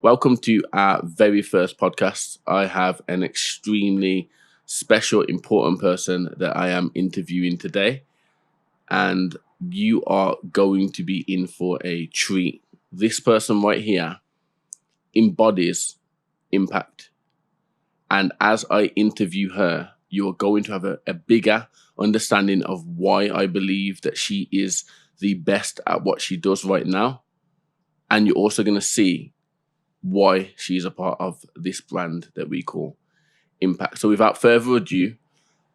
Welcome to our very first podcast. I have an extremely special, important person that I am interviewing today. And you are going to be in for a treat. This person right here embodies impact. And as I interview her, you are going to have a bigger understanding of why I believe that she is the best at what she does right now. And you're also going to see why she's a part of this brand that we call Impact. So without further ado,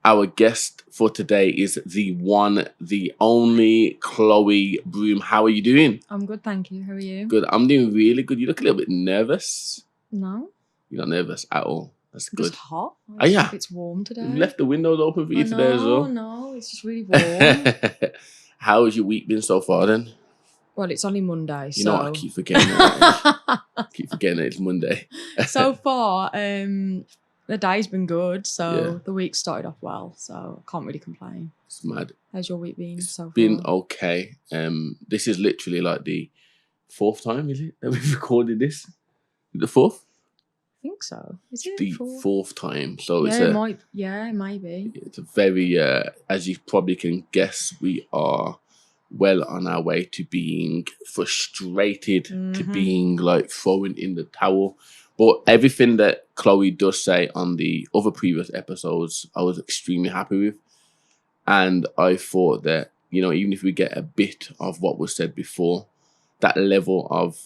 our guest for today is the one, the only Chloe Broom. How are you doing? I'm good, thank you. How are you? Good. I'm doing really good. You look a little bit nervous. No. You're not nervous at all. That's good. It's hot. Oh, yeah. It's warm today. You've left the windows open for you today as well. No, it's just really warm. How has your week been so far then? Well, it's only Monday, You know what? I keep forgetting that. Keep forgetting that it's Monday. So far, the day's been good, so the week started off well, so I can't really complain. It's mad. How's your week been so far? Been okay. This is literally like the fourth time, is it, that we've recorded this? The fourth? I think so. Is it the fourth time. So yeah, it might be. It's a very, as you probably can guess, we are well on our way to being frustrated, to being like throwing in the towel. But everything that Chloe does say on the other previous episodes, I was extremely happy with. And I thought that, even if we get a bit of what was said before, that level of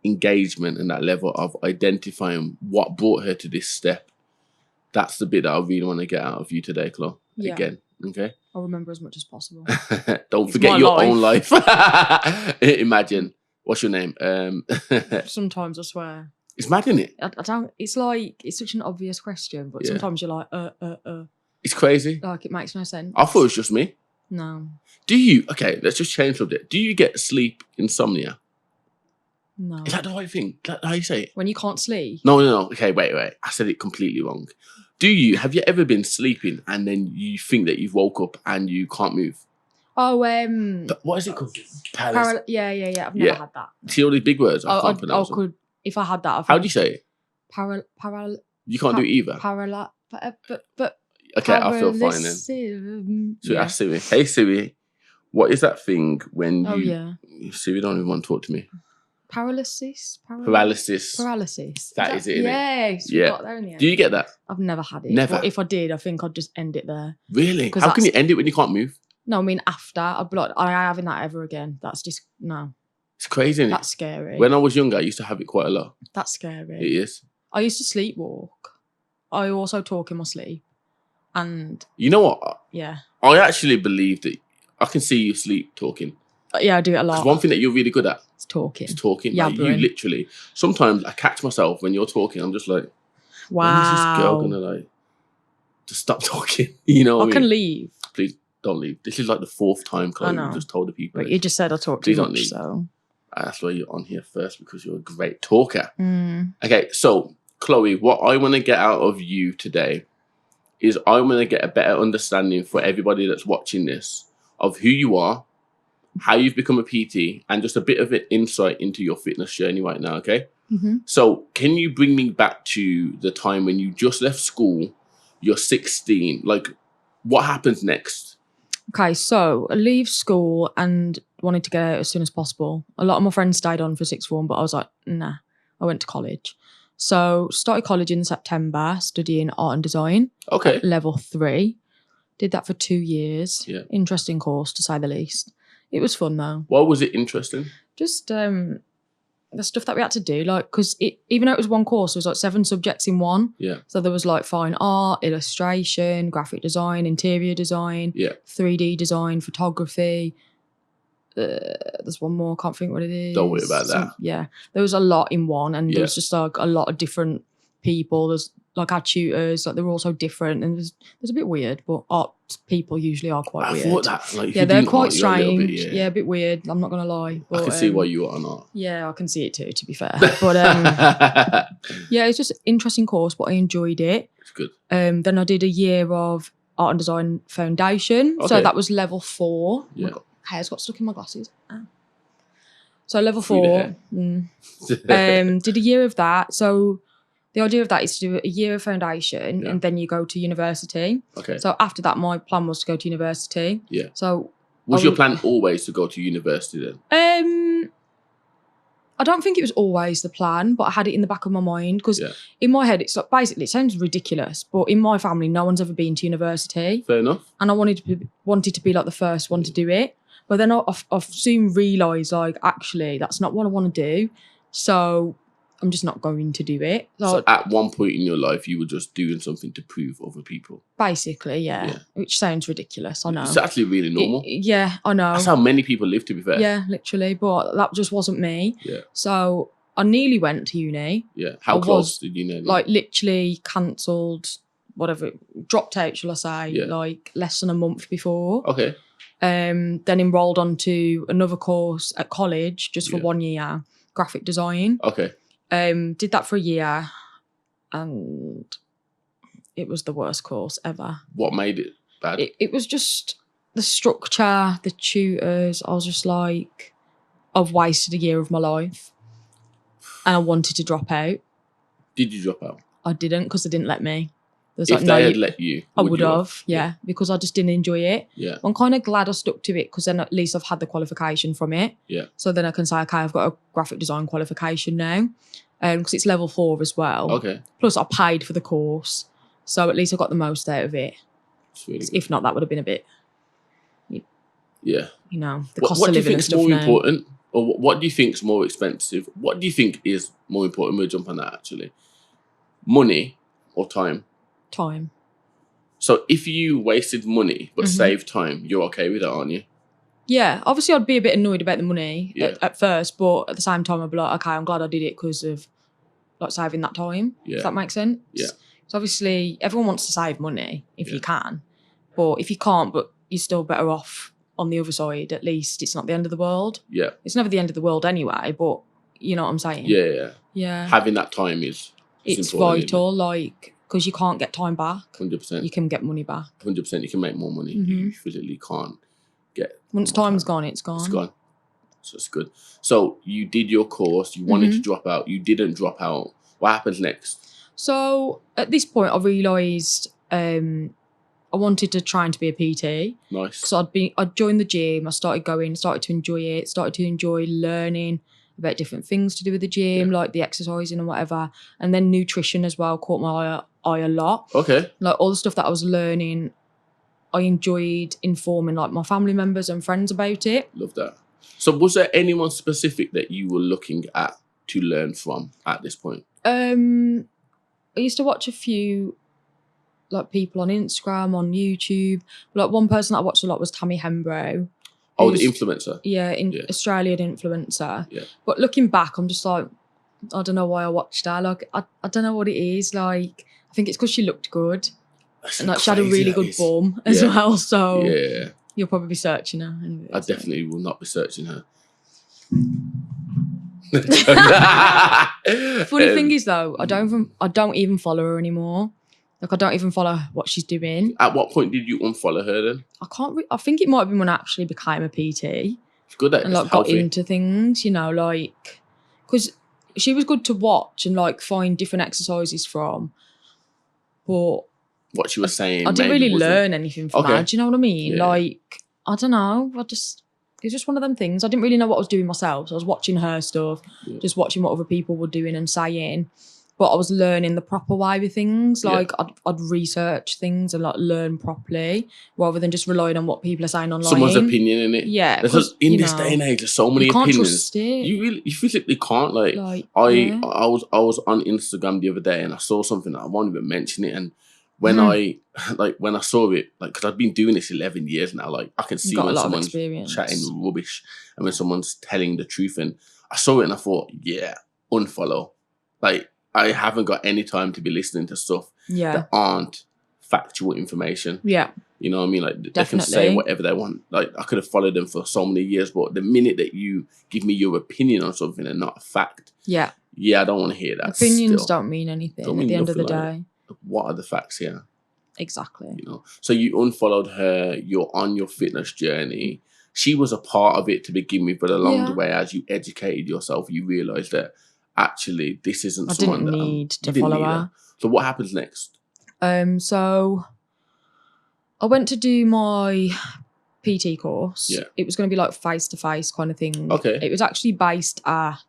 engagement and that level of identifying what brought her to this step, that's the bit that I really want to get out of you today, Chloe. Yeah. Again, okay? I'll remember as much as possible. Don't forget your own life. Imagine. What's your name? Sometimes I swear. It's mad, isn't it? I don't. It's like it's such an obvious question, but sometimes you're like, It's crazy. Like it makes no sense. I thought it was just me. No. Do you? Okay, let's just change subject. Do you get sleep insomnia? No. Is that the right thing? Is that how you say it? When you can't sleep? No. Okay, wait. I said it completely wrong. Have you ever been sleeping and then you think that you've woke up and you can't move? Oh, what is it called? Yeah. I've never had that. See all these big words? I can't pronounce them. Could, if I had that. How do you say it? You can't do either? But okay, I feel fine then. So ask Siri. Hey Siri, what is that thing when you... Oh, yeah. Siri don't even want to talk to me. Paralysis. That is it, yes, yeah. Got there in the end. Do you get that? I've never had it. Never? But if I did, I think I'd just end it there. Really? How can you end it when you can't move? No, I mean after. I'd be like, I having that ever again. That's just, no. It's crazy, isn't it? That's scary. When I was younger, I used to have it quite a lot. That's scary. It is. I used to sleepwalk. I also talk in my sleep. And... You know what? Yeah. I actually believe that I can see you sleep talking. Yeah, I do it a lot. Because one thing that you're really good at is talking. Yeah, like, you literally. Sometimes I catch myself when you're talking. I'm just like, wow. When is this girl gonna like just stop talking? You know what I mean? Can leave. Please don't leave. This is like the fourth time Chloe just told the people. But you just said I talk too much, so that's why you're on here first, because you're a great talker. Okay, so Chloe, what I want to get out of you today is I want to get a better understanding for everybody that's watching this of who you are, how you've become a PT, and just a bit of an insight into your fitness journey right now, okay? So can you bring me back to the time when you just left school, you're 16, like what happens next? Okay, so I leave school and wanted to get out as soon as possible. A lot of my friends stayed on for sixth form, but I was like, nah, I went to college. So started college in September, studying art and design. Okay. At level 3. Did that for 2 years. Yeah. Interesting course, to say the least. It was fun though. Why was it interesting? Just the stuff that we had to do, like, because even though it was one course, it was like 7 subjects in one. Yeah. So there was like fine art, illustration, graphic design, interior design, 3D design, photography. There's one more, can't think what it is. Don't worry about that. Yeah. There was a lot in one, and there was just like a lot of different people. There's like our tutors, like they were all so different, and there's a bit weird, but art people usually are quite weird. I thought that. Like, yeah, they're quite strange. A bit weird. I'm not gonna lie. But, I can see why you are not. Yeah, I can see it too, to be fair. But yeah, it's just an interesting course, but I enjoyed it. It's good. Then I did a year of art and design foundation. Okay. So that was level 4. Yeah. My hair's got stuck in my glasses. So level Through the 4, hair. did a year of that. So the idea of that is to do a year of foundation Yeah. and then you go to university. Okay. So after that, my plan was to go to university. Yeah. So Was your plan always to go to university then? I don't think it was always the plan, but I had it in the back of my mind because in my head, it's like basically, it sounds ridiculous, but in my family, no one's ever been to university. Fair enough. And I wanted to be like the first one to do it. But then I've soon realised, like, actually, that's not what I want to do. So I'm just not going to do it. So at one point in your life, you were just doing something to prove other people. Basically, yeah. Which sounds ridiculous, I know. It's actually really normal. Yeah, I know. That's how many people live, to be fair. Yeah, literally. But that just wasn't me. Yeah. So I nearly went to uni. Yeah. How close did you know? Like, literally cancelled, whatever, dropped out, shall I say, like less than a month before. Okay. Then enrolled onto another course at college just for 1 year, graphic design. Okay. Did that for a year and it was the worst course ever. What made it bad? It was just the structure, the tutors. I was just like, I've wasted a year of my life and I wanted to drop out. Did you drop out? I didn't because they didn't let me. If they had let you, I would have, because I just didn't enjoy it. Yeah. I'm kind of glad I stuck to it because then at least I've had the qualification from it. Yeah. So then I can say, okay, I've got a graphic design qualification now, because it's level 4 as well. Okay. Plus I paid for the course, so at least I got the most out of it. Really if not, that would have been a bit. Yeah. You know, the cost of what do you living think and is stuff more now. important, or what do you think is more expensive? What do you think is more important? We'll jump on that actually. Money or time? Time. So if you wasted money but saved time, you're okay with that, aren't you? Yeah, obviously I'd be a bit annoyed about the money Yeah. at first, but at the same time I'd be like, okay, I'm glad I did it because of like saving that time. Yeah. If that makes sense. Yeah. So obviously everyone wants to save money if you can, but if you can't, but you're still better off on the other side. At least it's not the end of the world. Yeah. It's never the end of the world anyway, but you know what I'm saying. Yeah. Yeah. Having that time is it's important, vital, like. Because you can't get time back. 100%. You can get money back. 100%. You can make more money. You physically can't get. Once time's gone, it's gone. It's gone. So it's good. So you did your course. You wanted to drop out. You didn't drop out. What happens next? So at this point, I realised I wanted to try and to be a PT. Nice. So I'd joined the gym. I started going. Started to enjoy it. Started to enjoy learning about different things to do with the gym, like the exercising and whatever. And then nutrition as well caught my eye a lot. Okay. Like all the stuff that I was learning, I enjoyed informing like my family members and friends about it. Love that. So was there anyone specific that you were looking at to learn from at this point? I used to watch a few like people on Instagram, on YouTube. Like one person that I watched a lot was Tammy Hembrow. Oh, the influencer. Yeah, Australian influencer. Yeah. But looking back, I'm just like, I don't know why I watched her. Like, I don't know what it is. Like, I think it's because she looked good. That's like, she had a really good bum as well. So you'll probably be searching her. Anyway, I definitely will not be searching her. Funny thing is though, I don't even follow her anymore. Like I don't even follow what she's doing. At what point did you unfollow her then? I think it might have been when I actually became a PT. It's good that and like got into things, you know, like because she was good to watch and like find different exercises from. But what she was saying, I didn't really learn anything from her. Do you know what I mean? Yeah. Like I don't know. It's just one of them things. I didn't really know what I was doing myself. So I was watching her stuff, just watching what other people were doing and saying. But I was learning the proper way with things. Like I'd research things and like learn properly rather than just relying on what people are saying online. Someone's opinion in it. Yeah. Because in this day and age, there's so many opinions. Trust it. You physically can't. Like I was on Instagram the other day and I saw something that I won't even mention it. And when I saw it, like because I've been doing this 11 years now, like I can see when someone's chatting rubbish and when someone's telling the truth. And I saw it and I thought, yeah, unfollow. Like I haven't got any time to be listening to stuff that aren't factual information. Yeah. You know what I mean? Like they can say whatever they want. Like I could have followed them for so many years, but the minute that you give me your opinion on something and not a fact, I don't want to hear that. Opinions don't mean anything at the end of the day. What are the facts here? Exactly. You know. So you unfollowed her. You're on your fitness journey. she was a part of it to begin with, but along Yeah. the way, as you educated yourself, you realised that actually this isn't I someone didn't that need to you didn't follow need her. So what happens next? So I went to do my PT course. Yeah. It was going to be like face-to-face kind of thing. Okay. It was actually based at,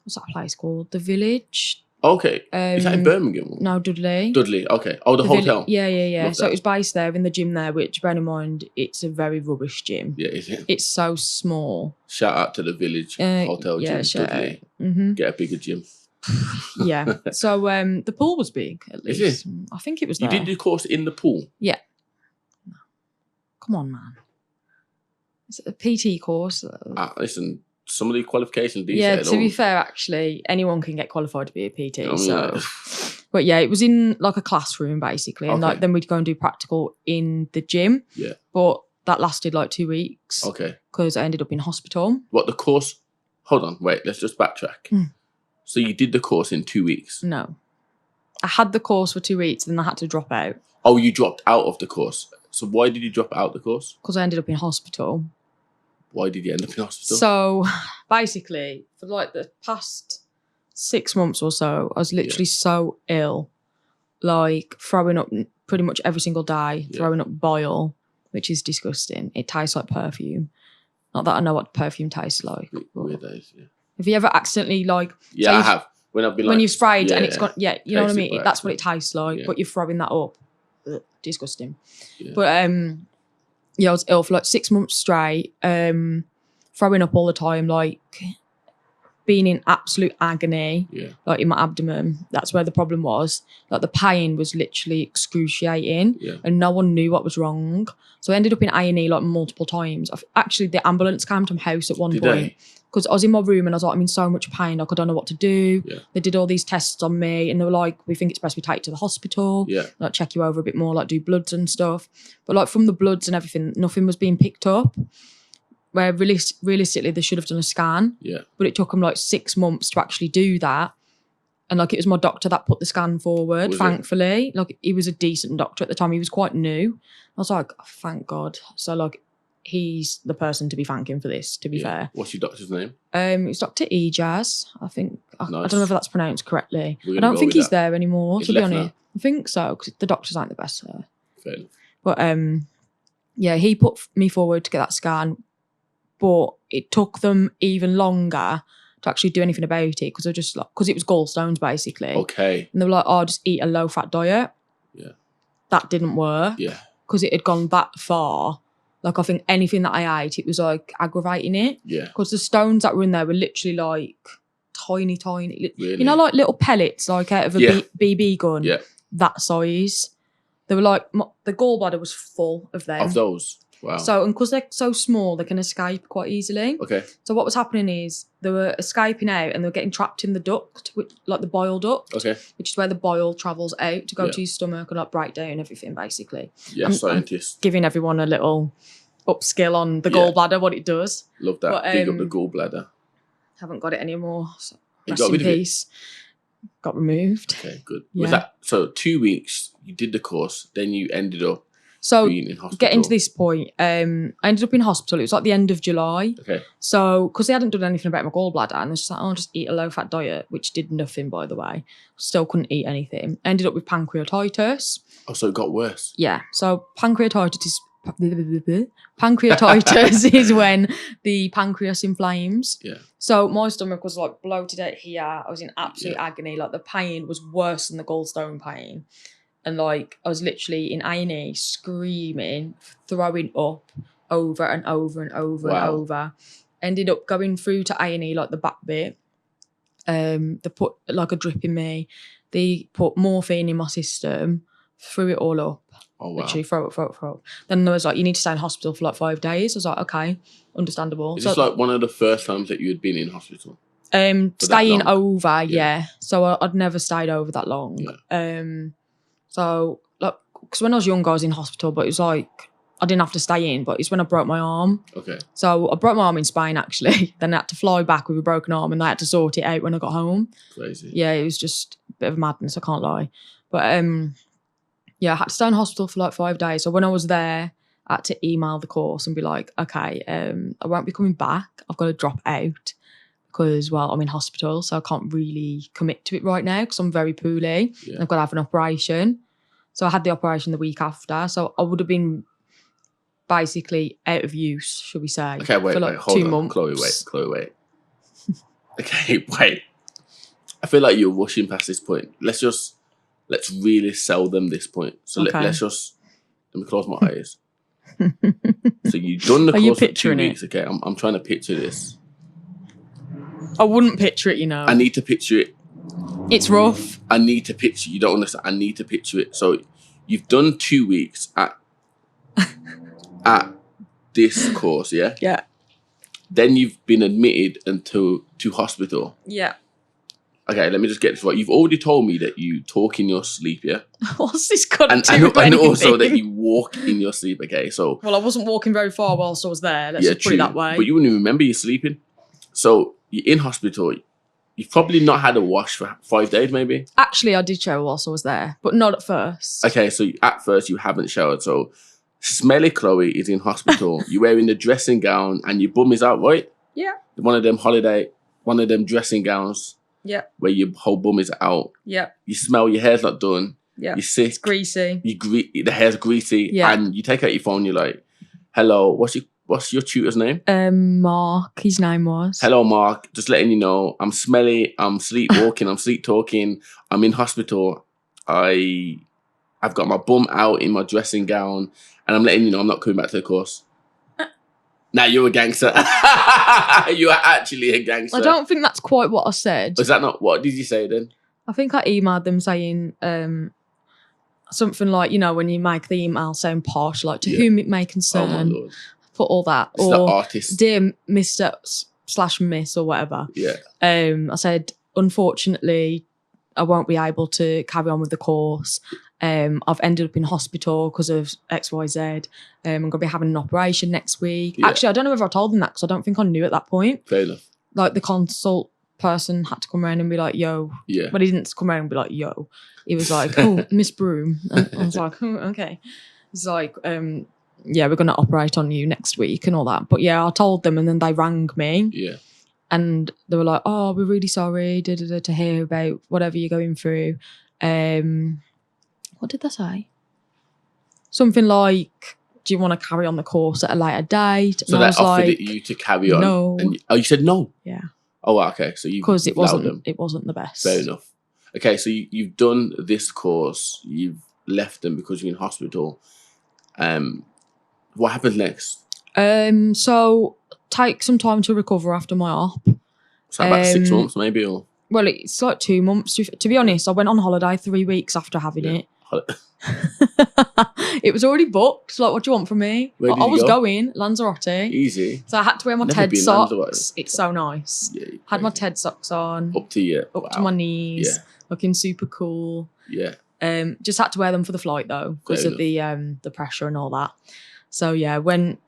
what's that place called? The Village. Okay. Is that in Birmingham? No, Dudley. Dudley. Okay. Oh, the hotel. Yeah. Love So that. it was based there in the gym there, which, bear in mind, it's a very rubbish gym. Yeah, is it? It's so small. Shout out to the Village Hotel Gym, Dudley. Mm-hmm. Get a bigger gym. Yeah. So the pool was big, at least. Is it? I think it was You there. did the course in the pool? Yeah. Come on, man. It's a PT course. Listen, some of the qualifications these Yeah, days, to be fair, actually, anyone can get qualified to be a PT. You know what I mean? But yeah, it was in like a classroom basically, and Okay. like then we'd go and do practical in the gym. Yeah. But that lasted like 2 weeks. Okay. Because I ended up in hospital. What, the course? Hold on, wait, let's just backtrack. So you did the course in 2 weeks? No. I had the course for 2 weeks, then I had to drop out. Oh, you dropped out of the course. So why did you drop out the course? Because I ended up in hospital. Why did you end up in hospital? So basically, for like the past 6 months or so, I was literally so ill, like throwing up pretty much every single day, throwing up bile, which is disgusting. It tastes like perfume. Not that I know what perfume tastes like. Weird days, yeah. Have you ever accidentally like... Yeah, I have. When I've been like... When you've sprayed and it's got... Yeah, you know what I Tasted mean? by That's what it tastes like, Yeah. but you're throwing that up. Ugh, disgusting. Yeah. But yeah, I was ill for like 6 months straight, throwing up all the time, like being in absolute agony, like in my abdomen. That's where the problem was. Like the pain was literally excruciating, and no one knew what was wrong. So I ended up in A&E like multiple times. Actually, the ambulance came to my house at one point because I was in my room and I was like, I'm in so much pain, like I don't know what to do. They did all these tests on me and they were like, we think it's best we take you to the hospital, like check you over a bit more, like do bloods and stuff. But like from the bloods and everything, nothing was being picked up. Where realistically they should have done a scan. But it took them like 6 months to actually do that. And like it was my doctor that put the scan forward, thankfully. Like he was a decent doctor at the time. He was quite new. I was like, oh, thank God. So like he's the person to be thanking for this, to be fair. What's your doctor's name? It's Dr. Ejaz, I think. I don't know if that's pronounced correctly. I We're don't go think with he's that. there anymore, He's to be left honest. now. I think so, because the doctors aren't the best there. Fair enough. But yeah, he put me forward to get that scan, but it took them even longer to actually do anything about it because it was gallstones basically. Okay. And they were like, oh, just eat a low-fat diet. Yeah. That didn't work. Yeah. Because it had gone that far. Like I think anything that I ate, it was like aggravating it. Yeah. Because the stones that were in there were literally like tiny. Really? You know, like little pellets, like out of a BB gun. Yeah. That size. They were like, the gallbladder was full of them. Of those? Wow. So, and because they're so small, they can escape quite easily. Okay. So what was happening is they were escaping out and they were getting trapped in the duct, like the bile duct. Okay. Which is where the bile travels out to go to your stomach and like break down everything, basically. Yeah, scientists. Giving everyone a little upskill on the gallbladder, what it does. Love that. But, Big up the gallbladder. Haven't got it anymore. So You rest got in rid of it? peace. Got removed. Okay, good. Yeah. Was that so? 2 weeks you did the course, then you ended up So being in hospital. getting to this point, I ended up in hospital. It was like the end of July. Okay. So, because they hadn't done anything about my gallbladder, and they just like, I'll just eat a low-fat diet, which did nothing, by the way. Still couldn't eat anything. Ended up with pancreatitis. Oh, so it got worse. Yeah. So pancreatitis is when the pancreas inflames. Yeah. So my stomach was like bloated out here. I was in absolute agony. Like the pain was worse than the gallstone pain. And like I was literally in A&E screaming, throwing up over and over and over and over. Ended up going through to A&E, like the back bit. They put like a drip in me. They put morphine in my system, threw it all up. Oh, wow. Literally throw up. Then there was like, you need to stay in hospital for like 5 days. I was like, okay, understandable. Is So this like one of the first times that you had been in hospital? staying long? over, Yeah. So I'd never stayed over that long. Yeah. So like, because when I was younger, I was in hospital, but it was like I didn't have to stay in. But it's when I broke my arm. Okay. So I broke my arm in Spain actually. Then I had to fly back with a broken arm, and they had to sort it out when I got home. Crazy. Yeah, it was just a bit of madness. I can't lie. But yeah, I had to stay in hospital for like 5 days. So when I was there, I had to email the course and be like, okay, I won't be coming back. I've got to drop out because, well, I'm in hospital, so I can't really commit to it right now because I'm very poorly. Yeah. I've got to have an operation. So I had the operation the week after. So I would have been basically out of use, should we say. Okay, wait, for like hold 2 on. months. Chloe, wait. Okay, wait. I feel like you're rushing past this point. Let's really sell them this point. So Okay. let me close my eyes. So you've done the Are you course for 2 picturing it? weeks. Okay, I'm trying to picture this. I wouldn't picture it, you know. I need to picture it. It's rough. I need to picture. You don't understand. I need to picture it. So you've done 2 weeks at this course, yeah. Yeah. Then you've been admitted to hospital. Yeah. Okay, let me just get this right. You've already told me that you talk in your sleep, yeah? What's this got And, to do with and also anything? that you walk in your sleep, okay? So Well, I wasn't walking very far whilst I was there. Let's just put it that way. But you wouldn't even remember you sleeping. So you're in hospital. You've probably not had a wash for 5 days, maybe? Actually, I did shower whilst I was there, but not at first. Okay, so at first you haven't showered. So smelly Chloe is in hospital. You're wearing the dressing gown and your bum is out, right? Yeah. One of them dressing gowns. Yeah. Where your whole bum is out. Yeah. You smell, your hair's not done. Yeah. You're sick. It's greasy. The hair's greasy. Yeah. And you take out your phone, you're like, hello, what's your tutor's name? Mark, his name was. Hello, Mark. Just letting you know, I'm smelly, I'm sleepwalking, I'm sleep talking, I'm in hospital. I've got my bum out in my dressing gown, and I'm letting you know I'm not coming back to the course. Now you're a gangster. You are actually a gangster. I don't think that's quite what I said. Is that not what did you say then? I think I emailed them saying something like, you know, when you make the email sound posh, like to whom it may Oh my concern, lord. put all that. It's the artist. Dear Mr/Miss or whatever. Yeah. I said, unfortunately, I won't be able to carry on with the course. I've ended up in hospital because of XYZ. I'm going to be having an operation next week. Yeah. Actually, I don't know if I told them that because I don't think I knew at that point. Fair enough. Like the consult person had to come around and be like, yo. Yeah. But he didn't come around and be like, yo. He was like, oh, Miss Broom. And I was like, oh, okay. He's like, yeah, we're going to operate on you next week and all that. But yeah, I told them and then they rang me. Yeah. And they were like, oh, we're really sorry to hear about whatever you're going through. What did they say? Something like, do you want to carry on the course at a later date? So and they I was offered like, it you to carry on? No. And you said no? Yeah. Oh, okay. So you because it allowed them. wasn't the best. Fair enough. Okay, so you've done this course. You've left them because you're in hospital. What happens next? So take some time to recover after my op. So about 6 months maybe, or well, it's like 2 months. To be honest, I went on holiday 3 weeks after having it. It was already booked. Like, what do you want from me? Where did I you was go? going Lanzarote. Easy. So I had to wear my Never TED been socks. Lanzarote. It's so nice. Yeah, Had my crazy. TED socks on, Up to you. up to my knees, Yeah. looking super cool. Yeah. Just had to wear them for the flight though, because Fair of the pressure and all that. So yeah, went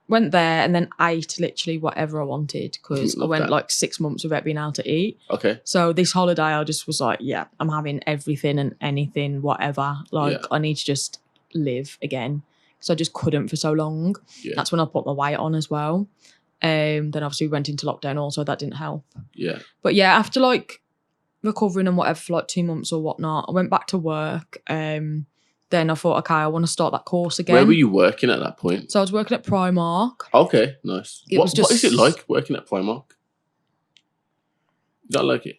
there and then ate literally whatever I wanted because I Love went that. like 6 months without being able to eat. Okay. So this holiday, I just was like, yeah, I'm having everything and anything, whatever. Like, Yeah. I need to just live again. So I just couldn't for so long. Yeah. That's when I put my weight on as well. Then obviously we went into lockdown also, that didn't help. Yeah. But yeah, after like recovering and whatever for like 2 months or whatnot, I went back to work. Then I thought, okay, I want to start that course again. Where were you working at that point? So I was working at Primark. Okay, nice. It What was just- is it like working at Primark? You don't like it?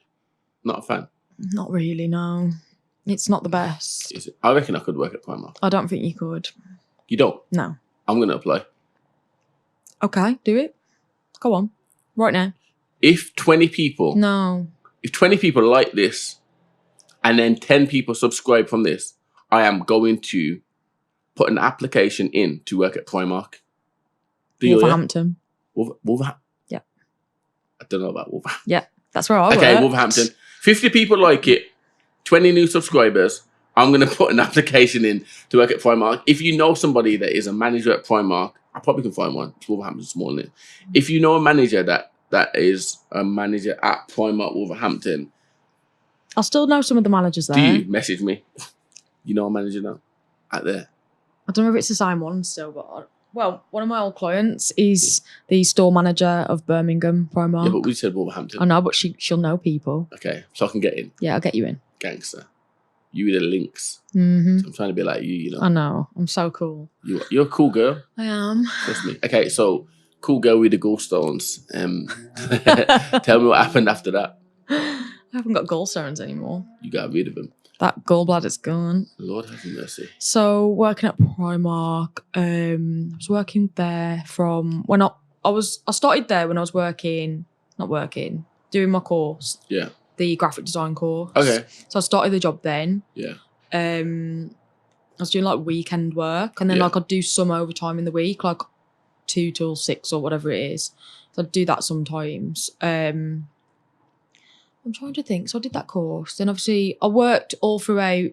Not a fan? Not really, no. It's not the best. Is it? I reckon I could work at Primark. I don't think you could. You don't? No. I'm going to apply. Okay, do it. Go on. Right now. If 20 people... No. If 20 people like this and then 10 people subscribe from this, I am going to put an application in to work at Primark. Do you? Wolverhampton. Wolverhampton? Yeah. I don't know about Wolverhampton. Yeah, that's where I Okay, worked. Wolverhampton. 50 people like it, 20 new subscribers. I'm going to put an application in to work at Primark. If you know somebody that is a manager at Primark, I probably can find one. Wolverhampton's small, isn't it? If you know a manager that is a manager at Primark Wolverhampton, I still know some of the managers there. do you message me? You know a manager now? Out there. I don't know if it's the same one still, but Well, one of my old clients is the store manager of Birmingham Primark. Yeah, but we said Wolverhampton. I know, but she'll know people. Okay, so I can get in. Yeah, I'll get you in. Gangster. You with the links. Mm-hmm. So I'm trying to be like you, you know. I know. I'm so cool. You're a cool girl. I am. Trust me. Okay, so cool girl with the gallstones. Tell me what happened after that. I haven't got gallstones anymore. You got rid of them. That gallbladder's gone. Lord have mercy. So working at Primark, I was working there from when I started there when I was doing my course. Yeah. The graphic design course. Okay. So I started the job then. Yeah. I was doing like weekend work, and then like I'd do some overtime in the week, like 2 till 6 or whatever it is. So I'd do that sometimes. I'm trying to think. So I did that course. Then obviously I worked all throughout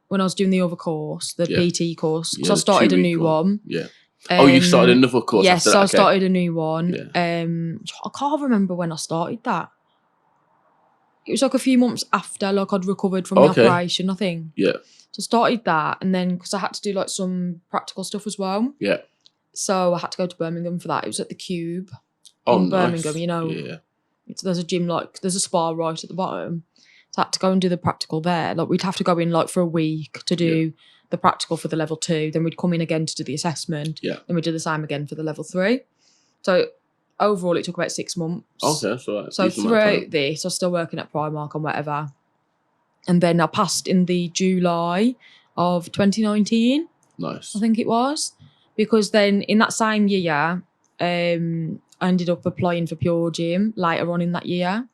when I was doing the other course, the PT course, because I started a new one. Yeah. You started another course. Yes, after that. So I started a new one. Yeah. I can't remember when I started that. It was like a few months after, like I'd recovered from the operation, I think. Yeah. So I started that, and then because I had to do like some practical stuff as well. Yeah. So I had to go to Birmingham for that. It was at the Cube in Birmingham, you know. Yeah. There's a gym, like there's a spa right at the bottom. So I had to go and do the practical there. Like we'd have to go in like for a week to do the practical for the level 2. Then we'd come in again to do the assessment. Yeah. Then we'd do the same again for the level 3. So overall, it took about 6 months. Okay, that's all right. So throughout this, I was still working at Primark and whatever. And then I passed in the July of 2019. Nice. I think it was. Because then in that same year, I ended up applying for Pure Gym later on in that year.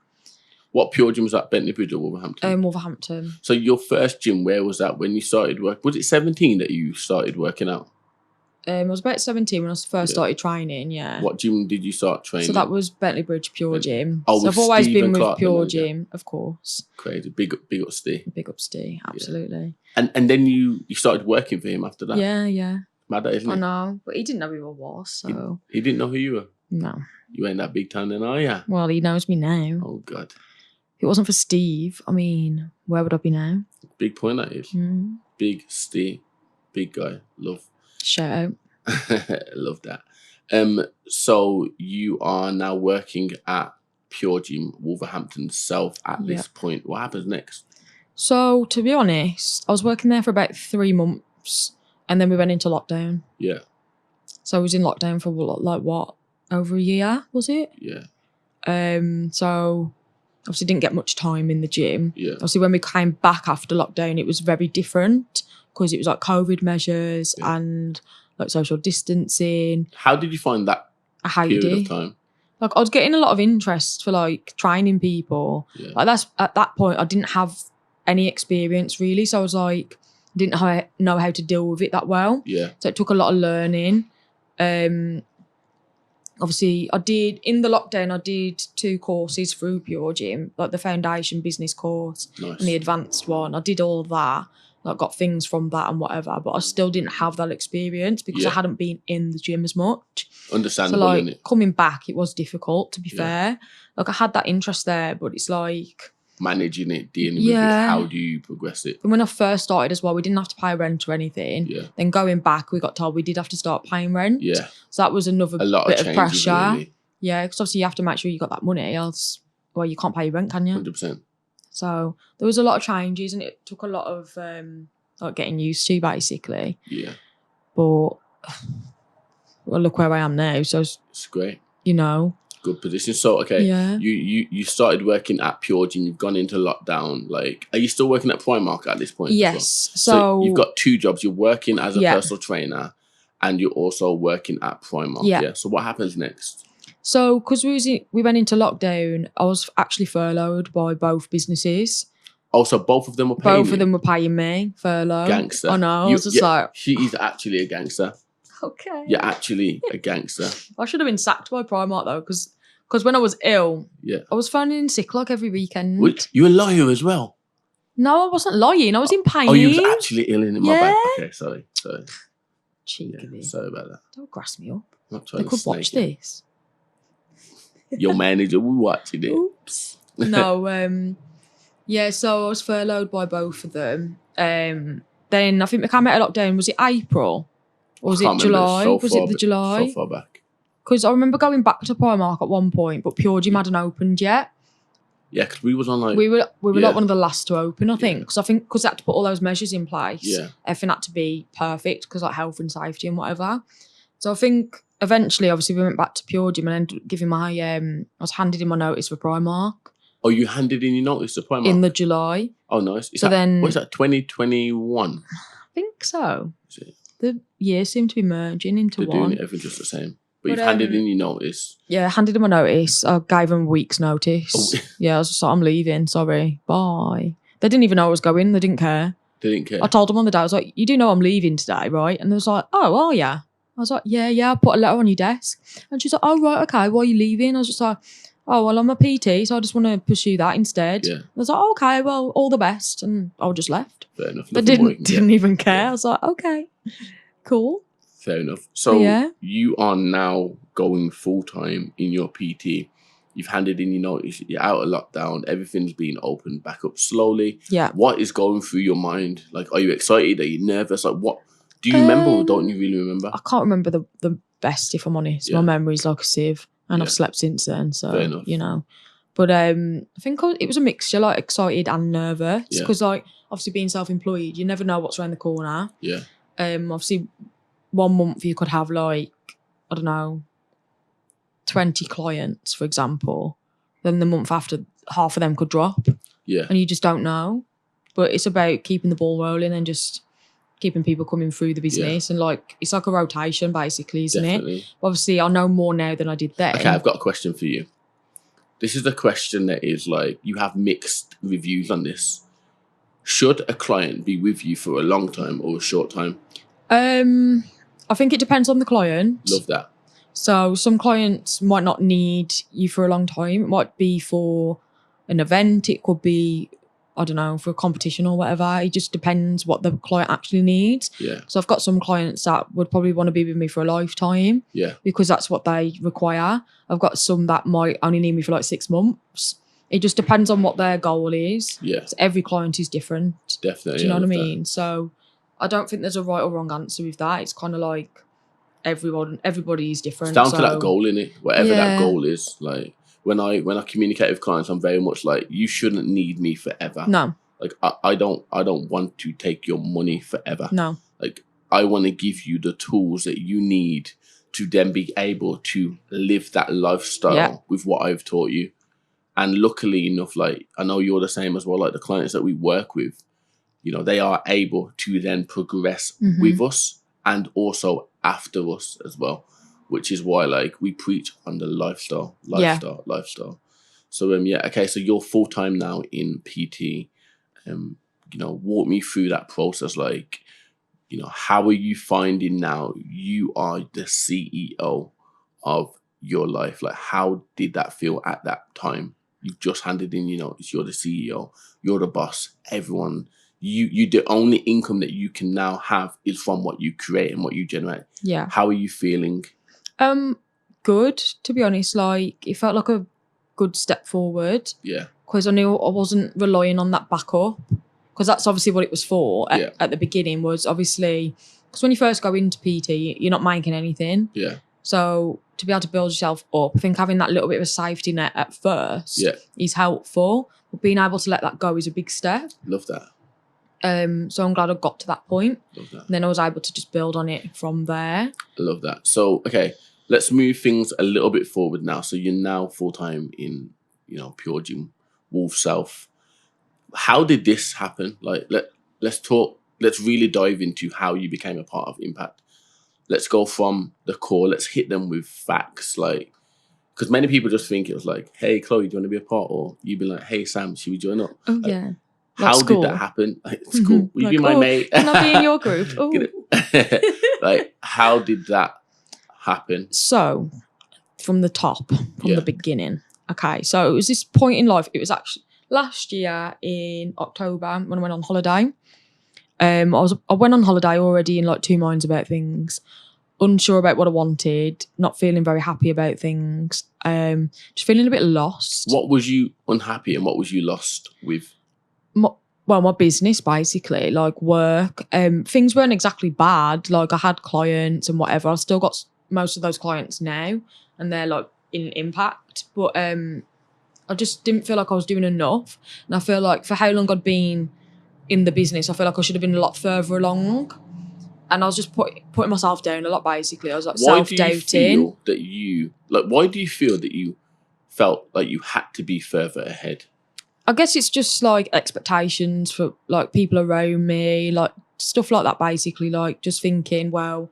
What Pure Gym was that? Bentley Bridge or Wolverhampton? Wolverhampton. So your first gym, where was that when you started work? Was it 17 that you started working out? I was about 17 when I first started training, yeah. What gym did you start training? So that was Bentley Bridge Pure Gym. Oh, so I've always Steve been with Clark, Pure Gym, of course. Crazy. Big up Steve. Big up Steve, absolutely. Yeah. And then you started working for him after that? Yeah. Mad, isn't it? I know, but he didn't know who I was, so... He didn't know who you were? No. You ain't that big time then, are you? Well, he knows me now. Oh, God. If it wasn't for Steve, I mean, where would I be now? Big point that is. Mm. Big Steve. Big guy. Love. Shout out. Love that. So you are now working at Pure Gym Wolverhampton South at this point. What happens next? So, to be honest, I was working there for about 3 months, and then we went into lockdown. Yeah. So I was in lockdown for like what? Over a year, was it? Yeah. So obviously didn't get much time in the gym. Yeah. Obviously when we came back after lockdown, it was very different because it was like COVID measures and like social distancing. How did you find that period of time? Like I was getting a lot of interest for like training people. Yeah. Like that's at that point I didn't have any experience really, so I was like didn't know how to deal with it that well. Yeah. So it took a lot of learning. Obviously I did in the lockdown I did 2 courses through Pure Gym, like the foundation business course and the advanced one. I did all of that. Like got things from that and whatever, but I still didn't have that experience because I hadn't been in the gym as much. Understandable, so like innit? Coming back, it was difficult to be fair. Like I had that interest there, but it's like managing it, dealing with it. How do you progress it? And when I first started as well, we didn't have to pay rent or anything. Yeah. Then going back, we got told we did have to start paying rent. Yeah. So that was another bit of pressure. Really. Yeah, because obviously you have to make sure you got that money, else well you can't pay your rent, can you? 100%. So there was a lot of changes and it took a lot of like getting used to basically. Yeah. But well, look where I am now. So it's great. You know. Good position. So you started working at Pure Gym, you've gone into lockdown. Like, are you still working at Primark at this point? Yes. Well? So you've got 2 jobs. You're working as a personal trainer and you're also working at Primark. Yeah. So what happens next? So because we went into lockdown, I was actually furloughed by both businesses. Oh, so both of them were paying Both of them were paying me furlough. Gangster. I know. I was just like... She is actually a gangster. Okay. You're actually a gangster. I should have been sacked by Primark though, because when I was ill, I was phoning in sick like every weekend. Wait, you a liar as well? No, I wasn't lying. I was in pain. Oh, you was actually ill in my bed. Okay, sorry. Cheek of it. Sorry about that. Don't grass me up. They could watch this. Your manager will watch it. Oops. No, so I was furloughed by both of them. Then I think we came out of lockdown, was it April? Or was I it can't remember. July? Was it the July? So far back. Because I remember going back to Primark at one point, but Pure Gym hadn't opened yet. Yeah, because we was on like... We were yeah. like one of the last to open, I think. Yeah. Because they had to put all those measures in place. Yeah. Everything had to be perfect because like health and safety and whatever. So I think eventually, obviously, we went back to Pure Gym and ended up giving my... I was handed in my notice for Primark. Oh, you handed in your notice to Primark? In the July. Oh, nice. So then... What is that, 2021? I think so. Is it? The years seem to be merging into They're one. doing everything just the same. But you've handed in your notice. Yeah, handed in my notice. I gave them a week's notice. Oh. Yeah, I was just like, I'm leaving. Sorry. Bye. They didn't even know I was going. They didn't care. They didn't care? I told them on the day, I was like, you do know I'm leaving today, right? And they was like, oh, yeah. I was like, yeah. I put a letter on your desk. And she's like, oh, right, okay. Why are you leaving? I was just like, oh, well, I'm a PT, so I just want to pursue that instead. Yeah. I was like, oh, okay, well, all the best. And I just left. Fair enough. They didn't even care. I was like, okay, cool. Fair enough. So yeah. You are now going full-time in your PT. You've handed in your notice. You're out of lockdown. Everything's being opened back up slowly. Yeah. What is going through your mind? Like, are you excited? Are you nervous? Like, what? Do you remember or don't you really remember? I can't remember the best, if I'm honest. Yeah. My memory's like a sieve. And I've slept since then, so, fair enough. You know. But I think it was a mixture, like excited and nervous. Because, like, obviously being self-employed, you never know what's around the corner. Yeah. Obviously, 1 month you could have, like, I don't know, 20 clients, for example. Then the month after, half of them could drop. Yeah. And you just don't know. But it's about keeping the ball rolling and just keeping people coming through the business. And, like, it's like a rotation, basically, isn't it? Obviously, I know more now than I did then. Okay, I've got a question for you. This is the question that is, like, you have mixed reviews on this. Should a client be with you for a long time or a short time? I think it depends on the client. Love that. So some clients might not need you for a long time. It might be for an event. It could be, I don't know, for a competition or whatever. It just depends what the client actually needs. Yeah. So I've got some clients that would probably want to be with me for a lifetime. Yeah. Because that's what they require. I've got some that might only need me for like 6 months. It just depends on what their goal is. Yeah. So every client is different. Definitely. Do you know what I mean? So I don't think there's a right or wrong answer with that. It's kind of like everybody is different. It's down to that goal, innit? Whatever that goal is. Like when I communicate with clients, I'm very much like, you shouldn't need me forever. No. Like I don't want to take your money forever. No. Like I want to give you the tools that you need to then be able to live that lifestyle with what I've taught you. And luckily enough, like I know you're the same as well, like the clients that we work with, you know, they are able to then progress with us and also after us as well, which is why like we preach on the lifestyle. So okay, so you're full time now in PT. You know, walk me through that process. Like, you know, how are you finding now you are the CEO of your life? Like, how did that feel at that time? You've just handed in, you know, you're the CEO, you're the boss, everyone. You the only income that you can now have is from what you create and what you generate. Yeah. How are you feeling? Good, to be honest. Like, it felt like a good step forward. Yeah. Because I knew I wasn't relying on that backup. Because that's obviously what it was for at the beginning, was obviously, because when you first go into PT, you're not making anything. Yeah. So to be able to build yourself up, I think having that little bit of a safety net at first is helpful. But being able to let that go is a big step. Love that. So I'm glad I got to that point. Love that. And then I was able to just build on it from there. I love that. So, okay, let's move things a little bit forward now. So you're now full-time in, you know, Pure Gym, Wolf South. How did this happen? Like, let's really dive into how you became a part of Impact. Let's go from the core. Let's hit them with facts. Like, because many people just think it was like, hey, Chloe, do you want to be a part? Or you'd be like, hey, Sam, should we join up? Oh, like, yeah. How did that happen? Like, it's cool. Will you be my mate? Can I be in your group? Like, how did that happen? So, from the top, from the beginning. Okay, so it was this point in life. It was actually last year in October when I went on holiday. I went on holiday already in like two minds about things, unsure about what I wanted, not feeling very happy about things, just feeling a bit lost. What was you unhappy and what was you lost with? well, my business basically, like work. Things weren't exactly bad. Like I had clients and whatever. I've still got most of those clients now, and they're like in impact. But I just didn't feel like I was doing enough, and I feel like for how long I'd been in the business, I feel like I should have been a lot further along. And I was just putting myself down a lot. Basically, I was like self-doubting. Why do you feel that you felt like you had to be further ahead? I guess it's just like expectations for like people around me, like stuff like that basically, like just thinking, well,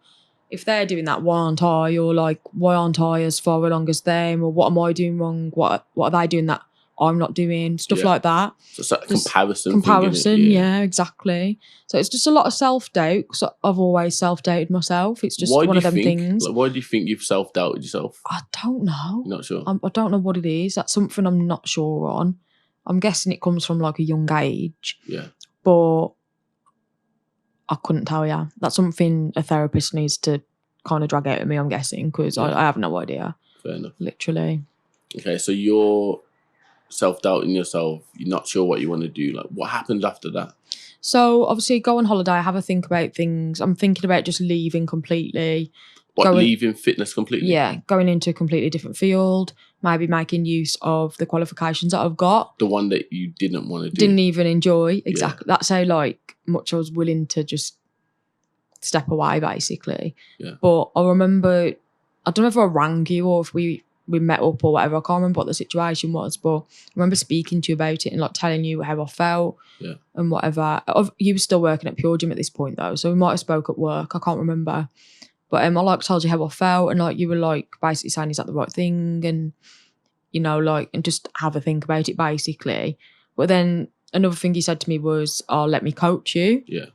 if they're doing that, why aren't I? Or like, why aren't I as far along as them? Or what am I doing wrong? What are they doing that I'm not doing? Stuff like that. So it's like a comparison. Comparison, yeah, exactly. So it's just a lot of self-doubt because I've always self-doubted myself. It's just one of them things. Like, why do you think you've self-doubted yourself? I don't know. You're not sure? I don't know what it is. That's something I'm not sure on. I'm guessing it comes from like a young age. Yeah. But I couldn't tell you. That's something a therapist needs to kind of drag out of me, I'm guessing, because I have no idea. Fair enough. Literally. Okay, so you're self-doubting yourself. You're not sure what you want to do. Like, what happens after that? So obviously go on holiday, have a think about things. I'm thinking about just leaving completely. Leaving fitness completely? Yeah, going into a completely different field, maybe making use of the qualifications that I've got. The one that you didn't want to do. Didn't even enjoy, exactly. Yeah. That's how like much I was willing to just step away, basically. Yeah. But I remember, I don't know if I rang you or if we met up or whatever. I can't remember what the situation was, but I remember speaking to you about it and like telling you how I felt and whatever. You were still working at Pure Gym at this point though, so we might have spoke at work. I can't remember. But I like told you how I felt and like you were like basically saying, is that the right thing? And, you know, like, and just have a think about it basically. But then another thing you said to me was, oh, let me coach you. Yeah.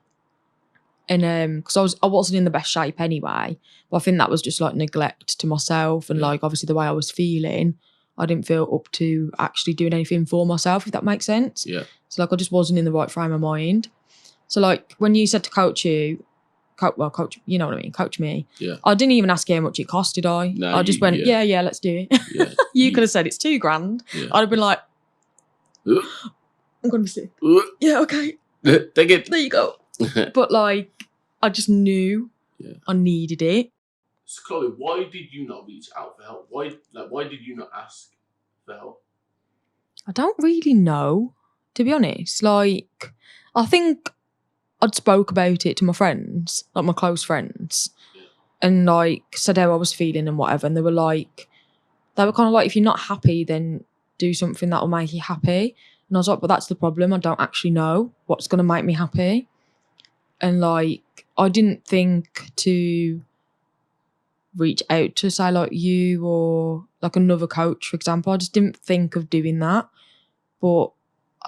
And because I wasn't in the best shape anyway, but I think that was just like neglect to myself and like obviously the way I was feeling, I didn't feel up to actually doing anything for myself, if that makes sense. Yeah. So like I just wasn't in the right frame of mind. So like when you said to coach you, coach, you know what I mean, coach me. Yeah. I didn't even ask you how much it cost, did I? No, I just went, yeah, let's do it. Yeah. You could have said it's $2,000. Yeah. I'd have been like, I'm gonna be sick. Yeah, okay. Take it. There you go. But like, I just knew I needed it. So Chloe, why did you not reach out for help? Why did you not ask for help? I don't really know, to be honest. Like, I think I'd spoke about it to my friends, like my close friends, and like said how I was feeling and whatever. And they were kind of like, if you're not happy, then do something that will make you happy. And I was like, but that's the problem. I don't actually know what's going to make me happy. And like, I didn't think to reach out to say like you or like another coach, for example. I just didn't think of doing that. But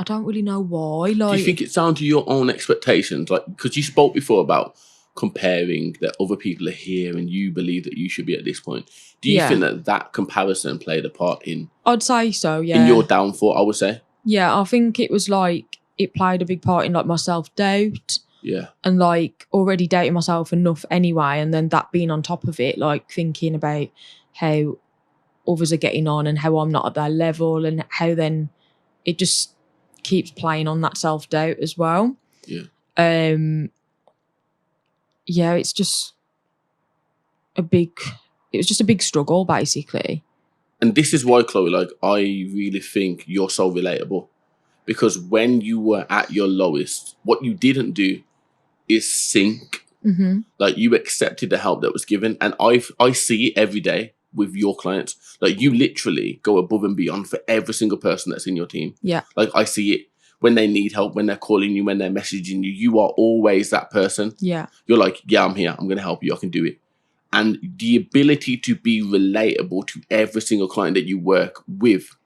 I don't really know why. Like, do you think it's down to your own expectations? Like, because you spoke before about comparing that other people are here and you believe that you should be at this point. Do you think that comparison played a part in? I'd say so, yeah. In your downfall, I would say. Yeah, I think it was like, it played a big part in like my self-doubt. Yeah. And like already doubting myself enough anyway. And then that being on top of it, like thinking about how others are getting on and how I'm not at their level and how then it just keeps playing on that self-doubt as well. Yeah. Yeah, it's just it was just a big struggle basically. And this is why, Chloe, like, I really think you're so relatable. Because when you were at your lowest, what you didn't do is sink. Mm-hmm. Like, you accepted the help that was given. And I see it every day with your clients. Like, you literally go above and beyond for every single person that's in your team. Yeah. Like, I see it when they need help, when they're calling you, when they're messaging you. You are always that person. Yeah. You're like, yeah, I'm here. I'm going to help you. I can do it. And the ability to be relatable to every single client that you work with,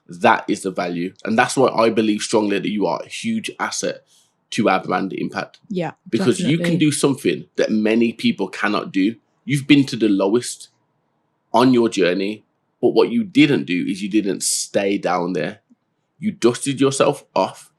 that is the value. And that's why I believe strongly that you are a huge asset to our brand impact. Yeah. Because definitely. you can do something that many people cannot do. You've been to the lowest on your journey, but what you didn't do is you didn't stay down there. You dusted yourself off.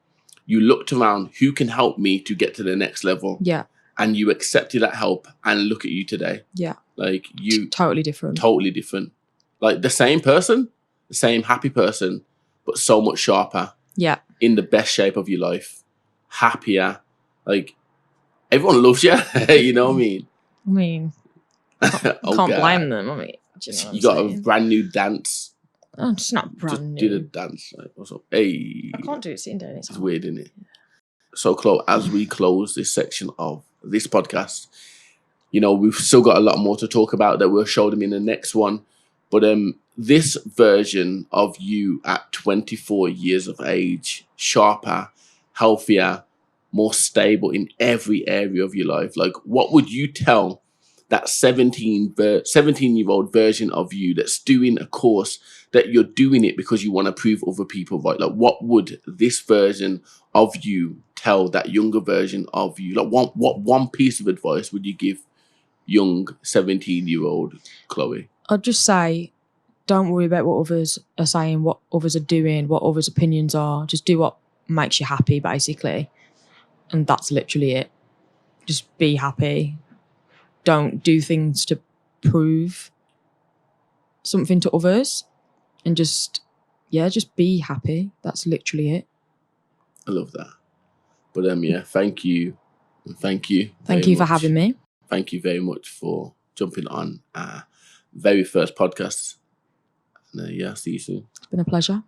You looked around, who can help me to get to the next level? Yeah. And you accepted that help, and look at you today. Yeah. Like, you totally different. Totally different. Like, the same person, the same happy person, but so much sharper. Yeah. In the best shape of your life. happier. Like, everyone loves you. You know what I mean? I mean, Oh, can't God. blame them. I mean, do you know what You I'm got a saying? brand new dance. Oh, it's not Just brand do the new. dance. Like, what's up? Hey. I can't do it sitting down. It's weird, isn't it? So, Chloe, as we close this section of this podcast, you know, we've still got a lot more to talk about that we'll show them in the next one. But this version of you at 24 years of age, sharper, healthier, more stable in every area of your life, like, what would you tell that 17-year-old version of you that's doing a course that you're doing it because you want to prove other people right? Like, what would this version of you tell that younger version of you? Like, what one piece of advice would you give young 17-year-old Chloe? I'd just say, don't worry about what others are saying, what others are doing, what others' opinions are. Just do what makes you happy, basically. And that's literally it. Just be happy. Don't do things to prove something to others. And just be happy. That's literally it. I love that. But yeah, thank you. Thank you. Thank you for having me. Thank you very much for jumping on our very first podcast. And yeah, see you soon. It's been a pleasure.